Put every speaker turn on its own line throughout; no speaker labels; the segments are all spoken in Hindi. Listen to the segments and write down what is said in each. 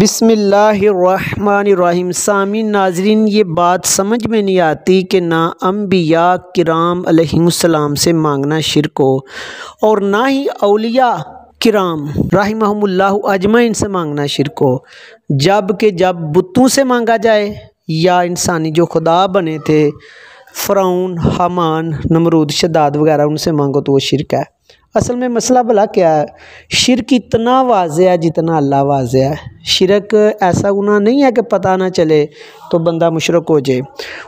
बिस्मिल्लाहिर्रहमानिर्रहीम। सामीन नाजरीन, ये बात समझ में नहीं आती कि ना अम्बिया किराम अलैहिमुस्सलाम से मांगना शिर्क हो और ना ही औलिया किराम राहिमहुमुल्लाह अजमईन से मांगना शिर्क हो। जब बुतों से मांगा जाए या इंसानी जो खुदा बने थे फ़िरौन, हामान, नमरूद, शद्दाद वगैरह, उनसे मांगो तो वो शिर्क है। असल में मसला भला क्या है? शिर्क इतना वाज़ेह है जितना अल्लाह वाज़ेह है। शिर्क ऐसा गुनाह नहीं है कि पता ना चले तो बंदा मुशरक हो जाए।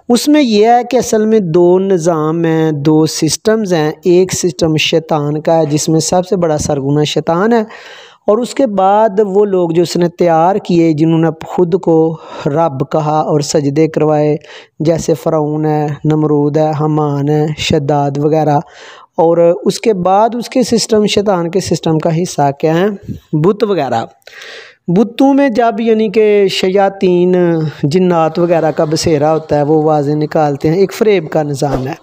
उसमें यह है कि असल में दो निज़ाम हैं, दो सिस्टम्स हैं। एक सिस्टम शैतान का है जिसमें सबसे बड़ा सरगुना शैतान है, और उसके बाद वो लोग जो उसने तैयार किए जिन्होंने खुद को रब कहा और सजदे करवाए, जैसे फ़िरौन है, नमरूद है, हामान है, शद्दाद वगैरह। और उसके बाद उसके सिस्टम शैतान के सिस्टम का हिस्सा क्या है? बुत वगैरह। बुतों में जब यानी कि शयातीन जिन्नात वगैरह का बसेरा होता है, वो आवाज़ें निकालते हैं, एक फ़रेब का निज़ाम है।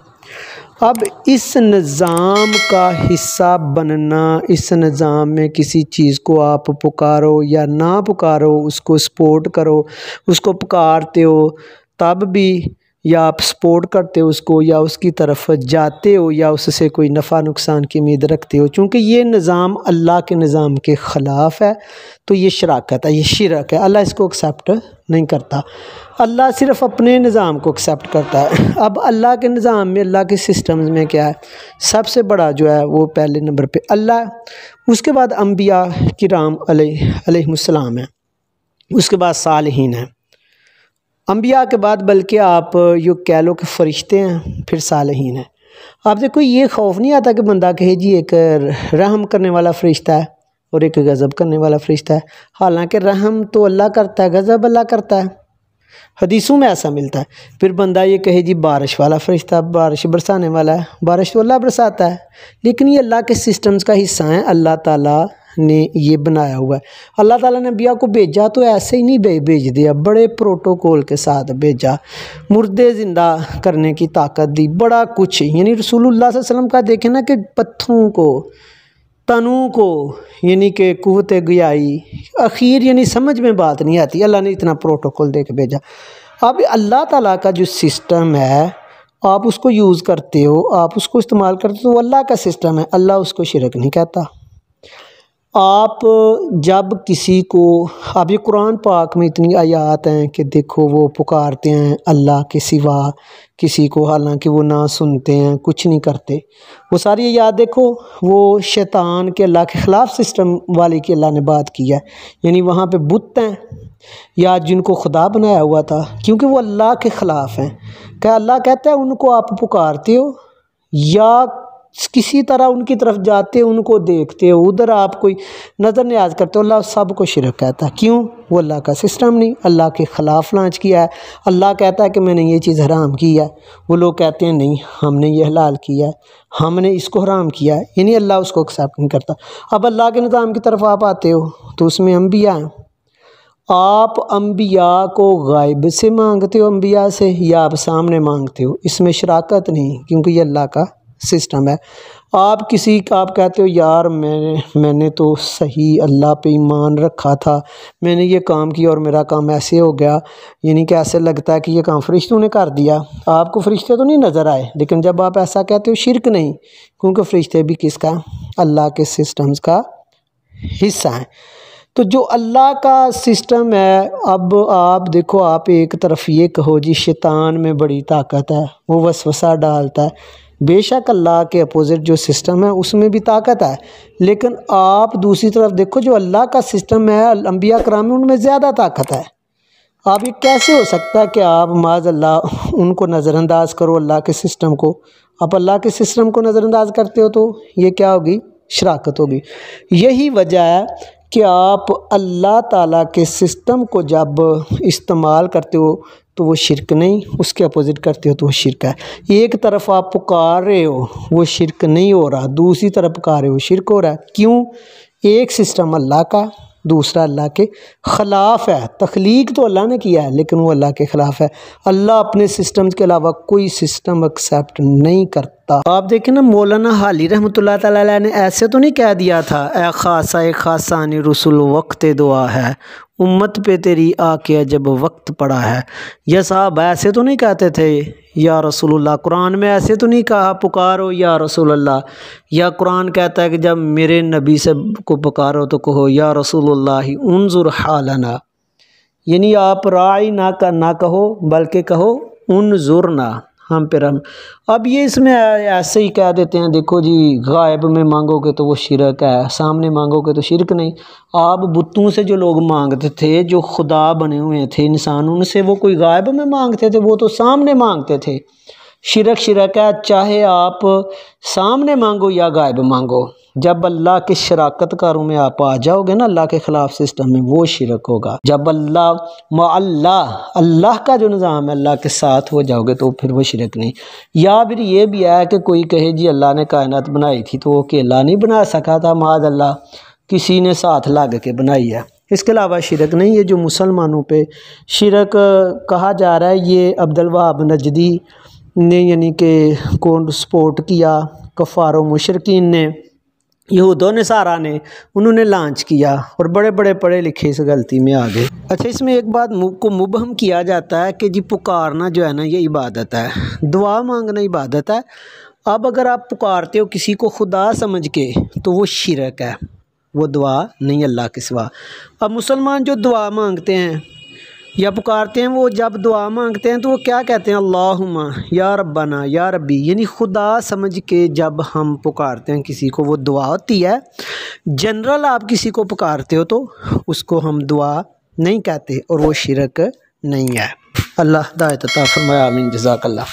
अब इस निज़ाम का हिस्सा बनना, इस निज़ाम में किसी चीज़ को आप पुकारो या ना पुकारो, उसको सपोर्ट करो, उसको पुकारते हो तब भी, या आप सपोर्ट करते हो उसको, या उसकी तरफ जाते हो, या उससे कोई नफ़ा नुकसान की उम्मीद रखते हो, चूँकि ये निज़ाम अल्लाह के निज़ाम के ख़िलाफ़ है, तो ये शराकत है, ये शिरक है। अल्लाह इसको एक्सेप्ट नहीं करता। अल्लाह सिर्फ़ अपने निज़ाम को एक्सेप्ट करता है। अब अल्लाह के निज़ाम में, अल्लाह के सिस्टम्स में क्या है? सबसे बड़ा जो है वो पहले नंबर पे अल्लाह, उसके बाद अम्बिया किराम अलैहिमुस्सलाम है, उसके बाद सालिहीन है। अम्बिया के बाद बल्कि आप यूँ कह लो कि फ़रिश्ते हैं, फिर सालिहीन है। आप देखो, ये खौफ नहीं आता कि बंदा कहे जी एक रहम करने वाला फ़रिश्ता है और एक गज़ब करने वाला फ़रिश्ता है। हालांकि रहम तो अल्लाह करता है, गज़ब अल्लाह करता है, हदीसों में ऐसा मिलता है। फिर बंदा ये कहे जी बारिश वाला फ़रिश्ता, बारिश बरसाने वाला है, बारिश तो अल्लाह बरसाता है, लेकिन ये अल्लाह के सिस्टम्स का हिस्सा है, अल्लाह ताला ने ये बनाया हुआ है। अल्लाह ताला ने अम्बिया को भेजा तो ऐसे ही नहीं भेज दिया, बड़े प्रोटोकॉल के साथ भेजा, मुर्दे ज़िंदा करने की ताकत दी, बड़ा कुछ। यानी रसूलुल्लाह सल्लल्लाहु अलैहि वसल्लम का देखें ना कि पत्थरों को, तनों को, यानी कि कुव्वत गियाई, आखिर यानी समझ में बात नहीं आती, अल्लाह ने इतना प्रोटोकॉल दे के भेजा। अब अल्लाह ताला का जो सिस्टम है, आप उसको यूज़ करते हो, आप उसको इस्तेमाल करते हो, तो अल्लाह का सिस्टम है, अल्लाह उसको शिरक नहीं कहता। आप जब किसी को, अब ये कुरान पाक में इतनी आयात हैं कि देखो वो पुकारते हैं अल्लाह के सिवा किसी को, हालांकि वो ना सुनते हैं, कुछ नहीं करते। वो सारी आयात देखो, वो शैतान के अल्लाह के ख़िलाफ़ सिस्टम वाले की अल्लाह ने बात की है। यानी वहाँ पे बुत हैं या जिनको खुदा बनाया हुआ था, क्योंकि वो अल्लाह के ख़िलाफ़ हैं। क्या अल्लाह कहता है उनको आप पुकारते हो या किसी तरह उनकी तरफ जाते हो, उनको देखते हो, उधर आप कोई नज़र न्याज करते हो, अल्लाह सब को शिरक कहता है। क्यों? वो अल्लाह का सिस्टम नहीं, अल्लाह के ख़िलाफ़ लॉन्च किया है। अल्लाह कहता है कि मैंने ये चीज़ हराम की है, वो लोग कहते हैं नहीं हमने ये हलाल किया है, हमने इसको हराम किया है, यानी अल्लाह उसको एक्सेप्ट नहीं करता। अब अल्लाह के निज़ाम की तरफ आप आते हो तो उसमें अम्बिया हैं। आप अम्बिया को गायब से मांगते हो, अम्बिया से, या आप सामने मांगते हो, इसमें शराकत नहीं, क्योंकि ये अल्लाह का सिस्टम है। आप किसी का, आप कहते हो यार मैंने तो सही अल्लाह पे ईमान रखा था, मैंने ये काम किया और मेरा काम ऐसे हो गया, यानी कि ऐसे लगता है कि ये काम फरिश्तों ने कर दिया। आपको फरिश्ते तो नहीं नज़र आए, लेकिन जब आप ऐसा कहते हो शिरक नहीं, क्योंकि फरिश्ते भी किसका? अल्लाह के सिस्टम्स का हिस्सा हैं। तो जो अल्लाह का सिस्टम है, अब आप देखो, आप एक तरफ ये कहो जी शैतान में बड़ी ताकत है, वो वसवसा डालता है, बेशक अल्लाह के अपोजिट जो सिस्टम है उसमें भी ताकत है, लेकिन आप दूसरी तरफ देखो जो अल्लाह का सिस्टम है, अम्बिया कराम में उनमें ज़्यादा ताकत है। आप ये कैसे हो सकता है कि आप माज़ अल्लाह उनको नज़रअंदाज करो, अल्लाह के सिस्टम को? आप अल्लाह के सिस्टम को नज़रअंदाज करते हो तो ये क्या होगी? शराकत होगी। यही वजह है कि आप अल्लाह ताला के सिस्टम को जब इस्तेमाल करते हो तो वो शिरक नहीं, उसके अपोजिट करते हो तो वो शिरक है। एक तरफ आप पुकार रहे हो वो शिरक नहीं हो रहा, दूसरी तरफ पुकार रहे हो शिरक हो रहा है। क्यों? एक सिस्टम अल्लाह का, दूसरा अल्लाह के ख़िलाफ़ है। तख्लीक तो अल्लाह ने किया है, लेकिन वो अल्लाह के ख़िलाफ़ है। अल्लाह अपने सिस्टम के अलावा कोई सिस्टम एक्सेप्ट नहीं करता। सकता। आप देखें ना, मौलाना हाली रहमतुल्लाह ताला अलैह ने ऐसे तो नहीं कह दिया था, ए खासानी रसूल वक्त दुआ है, उम्मत पे तेरी आके जब वक्त पड़ा है। यह साहब ऐसे तो नहीं कहते थे या रसूलुल्लाह, कुरान में ऐसे तो नहीं कहा पुकारो या रसूलुल्लाह, या कुरान कहता है कि जब मेरे नबी से को पुकारो तो कहो या रसूलुल्लाह उन्जुर हालना, यानी आप राई ना कहो बल्कि कहो उन्जुरना, हम पे रहम। अब ये इसमें ऐसे ही कह देते हैं, देखो जी गायब में मांगोगे तो वो शिरक है, सामने मांगोगे तो शिरक नहीं। आप बुतों से जो लोग मांगते थे, जो खुदा बने हुए थे इंसान, उनसे वो कोई गायब में मांगते थे, वो तो सामने मांगते थे। शिरक है, चाहे आप सामने मांगो या गायब मांगो। जब अल्लाह के शराकत कारों में आप आ जाओगे ना, अल्लाह के ख़िलाफ़ सिस्टम में, वो शिरक होगा। जब अल्लाह का जो निज़ाम है अल्लाह के साथ हो जाओगे तो फिर वो शिरक नहीं। या फिर ये भी है कि कोई कहे जी अल्लाह ने कायनात बनाई थी तो वो अकेला नहीं बना सका था, माद अल्लाह किसी ने साथ लग के बनाई है, इसके अलावा शिरक नहीं। ये जो मुसलमानों पे शिरक कहा जा रहा है, ये अब्दुल वहाब नजदी ने यानी कि कौन सपोर्ट किया, कफ़ार मुशरकीन ने, यहूद नसारा ने, उन्होंने लॉन्च किया और बड़े बड़े पढ़े लिखे इस गलती में आ गए। अच्छा, इसमें एक बात को मुबहम किया जाता है कि जी पुकारना जो है ना ये इबादत है, दुआ मांगना इबादत है। अब अगर आप पुकारते हो किसी को खुदा समझ के तो वो शिरक है, वो दुआ नहीं अल्लाह के सिवा। अब मुसलमान जो दुआ मांगते हैं या पुकारते हैं, वो जब दुआ मांगते हैं तो वो क्या कहते हैं, अल्लाहुम्मा या रब्बना या रब्बी, यानी खुदा समझ के जब हम पुकारते हैं किसी को वो दुआ होती है। जनरल आप किसी को पुकारते हो तो उसको हम दुआ नहीं कहते और वो शिरक नहीं है। अल्लाह हिदायत अता फरमाए, आमीन, जज़ाकल्लाह।